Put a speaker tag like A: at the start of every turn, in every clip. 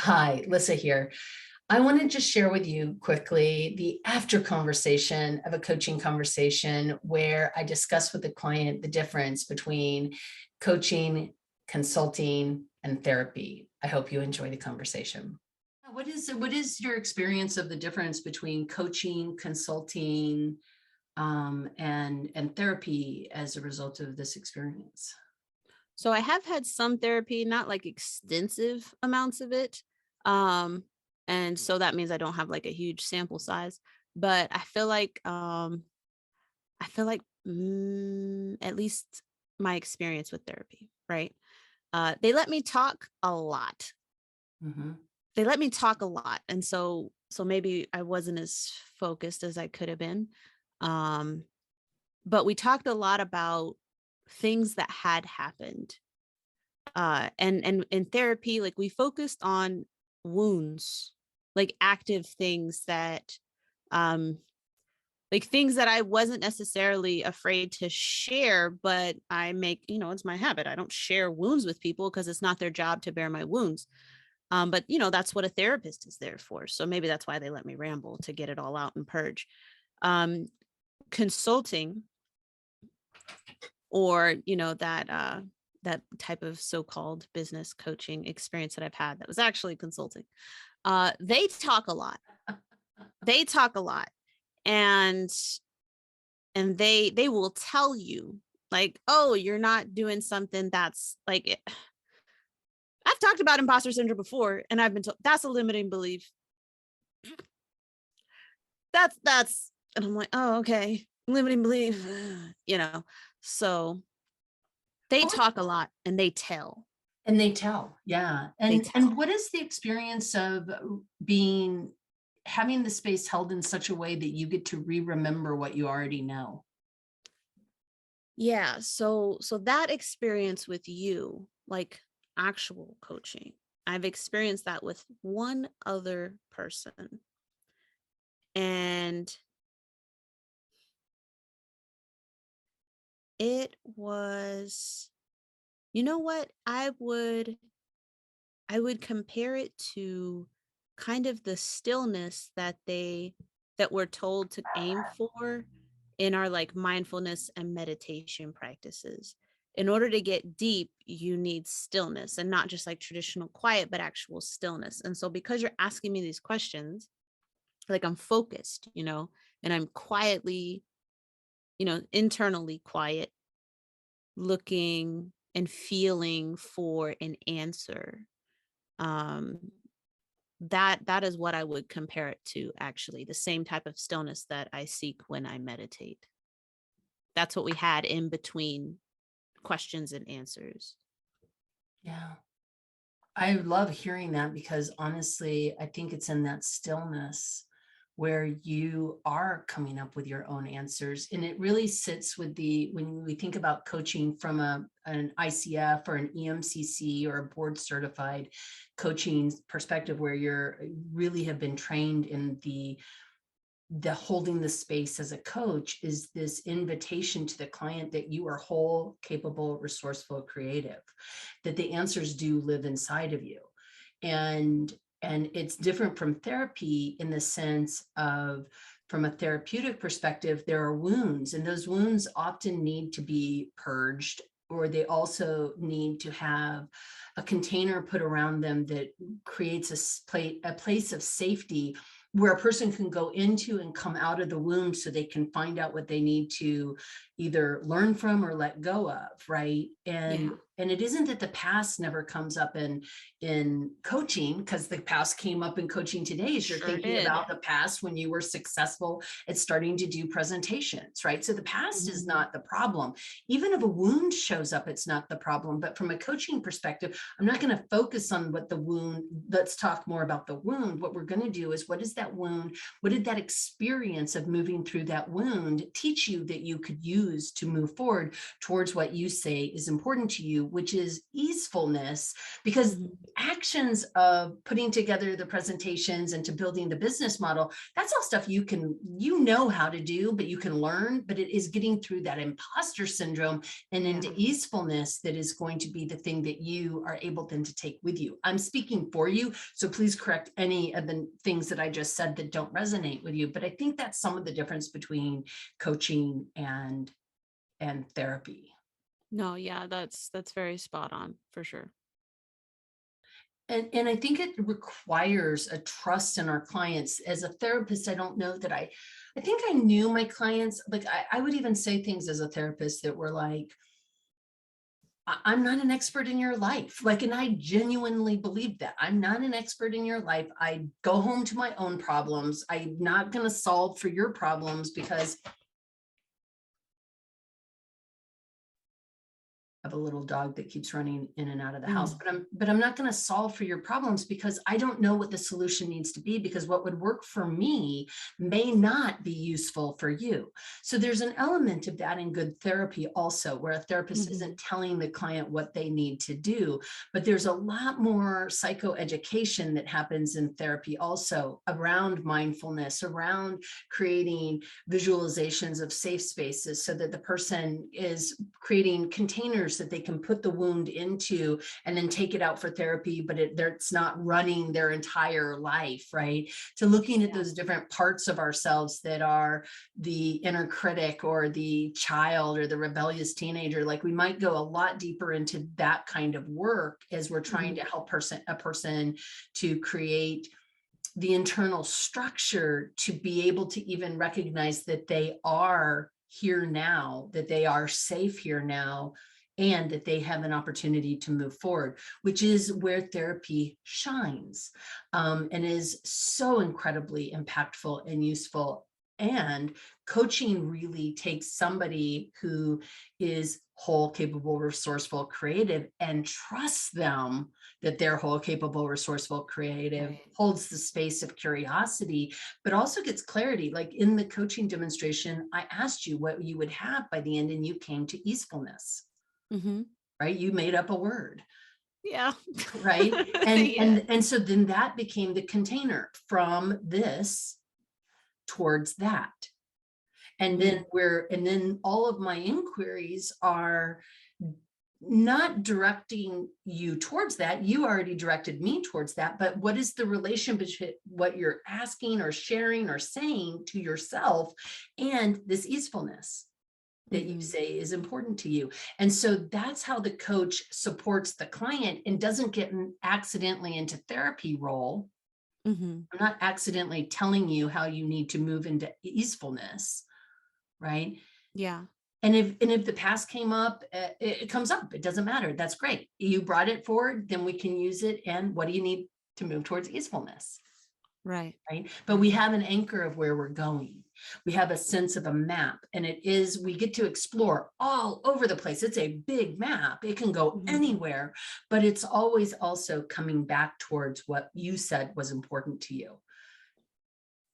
A: Hi, Lyssa here. I want to just share with you quickly the after conversation of a coaching conversation where I discuss with the client the difference between coaching, consulting, and therapy. I hope you enjoy the conversation. What is your experience of the difference between coaching, consulting, and therapy as a result of this experience?
B: So I have had some therapy, not like extensive amounts of it. Um, and so that means I don't have like a huge sample size, but I feel like at least my experience with therapy, right? They let me talk a lot.
A: Mhm.
B: They let me talk a lot. And so maybe I wasn't as focused as I could have been. Um, but we talked a lot about things that had happened and in therapy, like, we focused on wounds, like active things that um like things that I wasn't necessarily afraid to share, but I make, it's my habit. I don't share wounds with people because it's not their job to bear my wounds. But that's what a therapist is there for, so maybe that's why they let me ramble, to get it all out and purge. um Consulting, or that type of so-called business coaching experience that I've had that was actually consulting. They talk a lot. They talk a lot. And they will tell you, like, oh, you're not doing something that's like I've talked about imposter syndrome before, and I've been told that's a limiting belief. That's and I'm like, oh, okay. Limiting belief, you know. So they
A: What
B: talk a lot and they tell.
A: And they tell, yeah.
B: They
A: And
B: tell.
A: what is the experience of being having the space held in such a way that you get to re-remember what you already know?
B: Yeah, so that experience with you, like actual coaching, I've experienced that with one other person. And it was, you know what? I would compare it to kind of the stillness that we're told to aim for in our like mindfulness and meditation practices. In order to get deep, you need stillness, and not just like traditional quiet, but actual stillness. And so because you're asking me these questions, like I'm focused, and I'm quietly, internally quiet, looking and feeling for an answer. Um that is what I would compare it to, actually, the same type of stillness that I seek when I meditate. That's what we had in between questions and answers.
A: Yeah. I love hearing that because honestly, I think it's in that stillness where you are coming up with your own answers. And it really sits with when we think about coaching from an ICF or an EMCC or a board certified coaching perspective, where you're really have been trained in the holding the space as a coach, is this invitation to the client that you are whole, capable, resourceful, creative, that the answers do live inside of you. And it's different from therapy in the sense of, from a therapeutic perspective, there are wounds, and those wounds often need to be purged, or they also need to have a container put around them that creates a place of safety where a person can go into and come out of the wound so they can find out what they need to either learn from or let go of, right? and
B: Yeah,
A: and it isn't that the past never comes up in coaching, because the past came up in coaching today as you're
B: sure
A: thinking
B: did.
A: about the past when you were successful at starting to do presentations, right? So the past is
B: Mhm.
A: not the problem. Even if a wound shows up, it's not the problem. But from a coaching perspective, I'm not going to focus on what the wound, let's talk more about the wound. What we're going to do is, what is that wound? What did that experience of moving through that wound teach you that you could use to move forward towards what you say is important to you, you, which is easefulness, because
B: Mhm.
A: actions of putting together the presentations and to building the business model, that's all stuff you know how to do, but you can learn. But it is getting through that imposter syndrome and into
B: Yeah.
A: easefulness that is going to be the thing that you are able then to take with you. I'm speaking for you, so please correct any of the things that I just said that don't resonate with you. But I think that's some of the difference between coaching and therapy.
B: No, yeah, that's very spot on for sure.
A: And I think it requires a trust in our clients. As a therapist, I don't know that I think I knew my clients, like I would even say things as a therapist that were like, I'm not an expert in your life. Like, and I genuinely believe that. I'm not an expert in your life. I go home to my own problems. I'm not going to solve for your problems because of a little dog that keeps running in and out of the house,
B: Mm.
A: but I'm not going to solve for your problems because I don't know what the solution needs to be, because what would work for me may not be useful for you. So there's an element of that in good therapy also, where a therapist isn't
B: Mhm.
A: telling the client what they need to do, but there's a lot more psychoeducation that happens in therapy also around mindfulness, around creating visualizations of safe spaces so that the person is creating containers that they can put the wound into and then take it out for therapy, but it's not running their entire life, right? To looking at
B: Yeah.
A: those different parts of ourselves that are the inner critic or the child or the rebellious teenager. Like, we might go a lot deeper into that kind of work as we're trying
B: Mhm.
A: to help a person to create the internal structure to be able to even recognize that they are here now, that they are safe here now, and that they have an opportunity to move forward, which is where therapy shines, and is so incredibly impactful and useful. And coaching really takes somebody who is whole, capable, resourceful, creative, and trusts them that they're whole, capable, resourceful, creative,
B: Right.
A: holds the space of curiosity, but also gets clarity. Like in the coaching demonstration, I asked you what you would have by the end, and you came to easefulness,
B: Mhm.
A: right? You made up a word,
B: Yeah.
A: right? And
B: Yeah.
A: so then that became the container from this towards that. And then
B: Mhm.
A: all of my inquiries are not directing you towards that. You already directed me towards that. But what is the relation between what you're asking or sharing or saying to yourself and this easefulness that you
B: Mhm.
A: say is important to you? And so that's how the coach supports the client and doesn't get accidentally into therapy role.
B: Mhm.
A: I'm not accidentally telling you how you need to move into easefulness, right?
B: Yeah.
A: And if the past came up, it comes up. It doesn't matter. That's great. You brought it forward, then we can use it. And what do you need to move towards easefulness,
B: Right.
A: right? But we
B: Right.
A: have an anchor of where we're going. We have a sense of a map, and we get to explore all over the place. It's a big map. It can go
B: Mhm.
A: anywhere, but it's always also coming back towards what you said was important to you.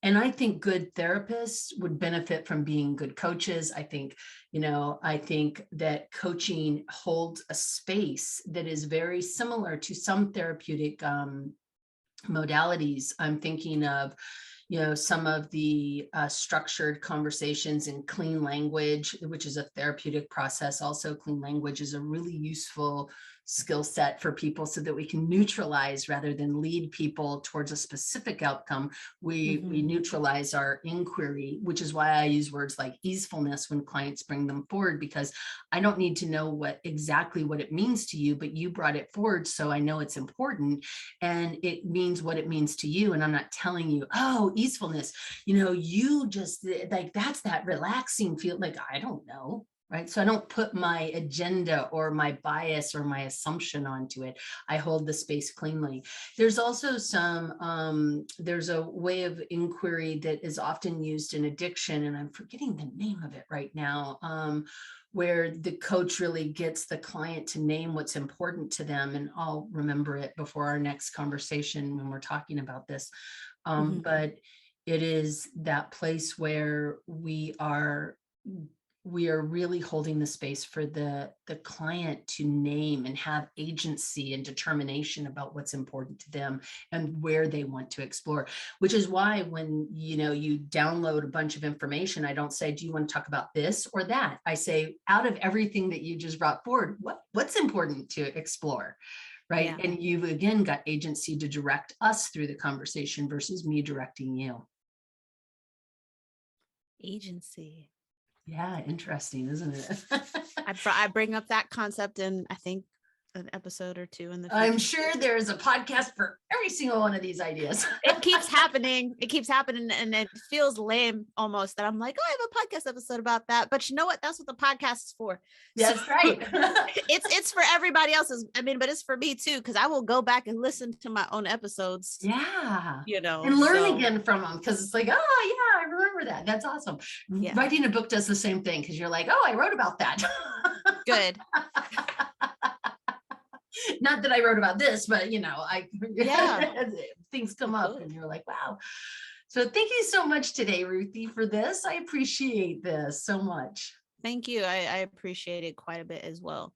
A: And I think good therapists would benefit from being good coaches. I think that coaching holds a space that is very similar to some therapeutic modalities. I'm thinking of, some of the structured conversations in clean language, which is a therapeutic process. Also, clean language is a really useful skill set for people so that we can neutralize rather than lead people towards a specific outcome. We
B: Mhm.
A: neutralize our inquiry, which is why I use words like easefulness when clients bring them forward, because I don't need to know exactly what it means to you, but you brought it forward, so I know it's important and it means what it means to you. And I'm not telling you, oh, easefulness, you just like, that's that relaxing feel. Like, I don't know. Right. So I don't put my agenda or my bias or my assumption onto it. I hold the space cleanly. There's also there's a way of inquiry that is often used in addiction, and I'm forgetting the name of it right now, where the coach really gets the client to name what's important to them. And I'll remember it before our next conversation when we're talking about this.
B: Mhm.
A: But it is that place where we are we are really holding the space for the client to name and have agency and determination about what's important to them and where they want to explore, which is why when you download a bunch of information, I don't say, do you want to talk about this or that? I say, out of everything that you just brought forward, what's important to explore, right?
B: Yeah.
A: And you've again got agency to direct us through the conversation versus me directing you.
B: Agency.
A: Yeah, interesting, isn't it?
B: I bring up that concept in, I think, an episode or two in the
A: I'm
B: future.
A: sure there's a podcast for every single one of these ideas.
B: It keeps happening. It keeps happening. And it feels lame almost that I'm like, oh, I have a podcast episode about that. But you know what? That's what the podcast is for.
A: That's
B: So
A: right.
B: it's for everybody else's. I mean, but it's for me too, because I will go back and listen to my own episodes,
A: Yeah. And learn
B: So
A: again from them, because it's like, oh yeah, I remember that. That's awesome.
B: yeah,
A: Writing a book does the same thing, because you're like, oh, I wrote about that.
B: good.
A: Not that I wrote about this, but
B: Yeah.
A: things come up and you're like, wow. So thank you so much today, Ruthie, for this. I appreciate this so much.
B: Thank you. I appreciate it quite a bit as well.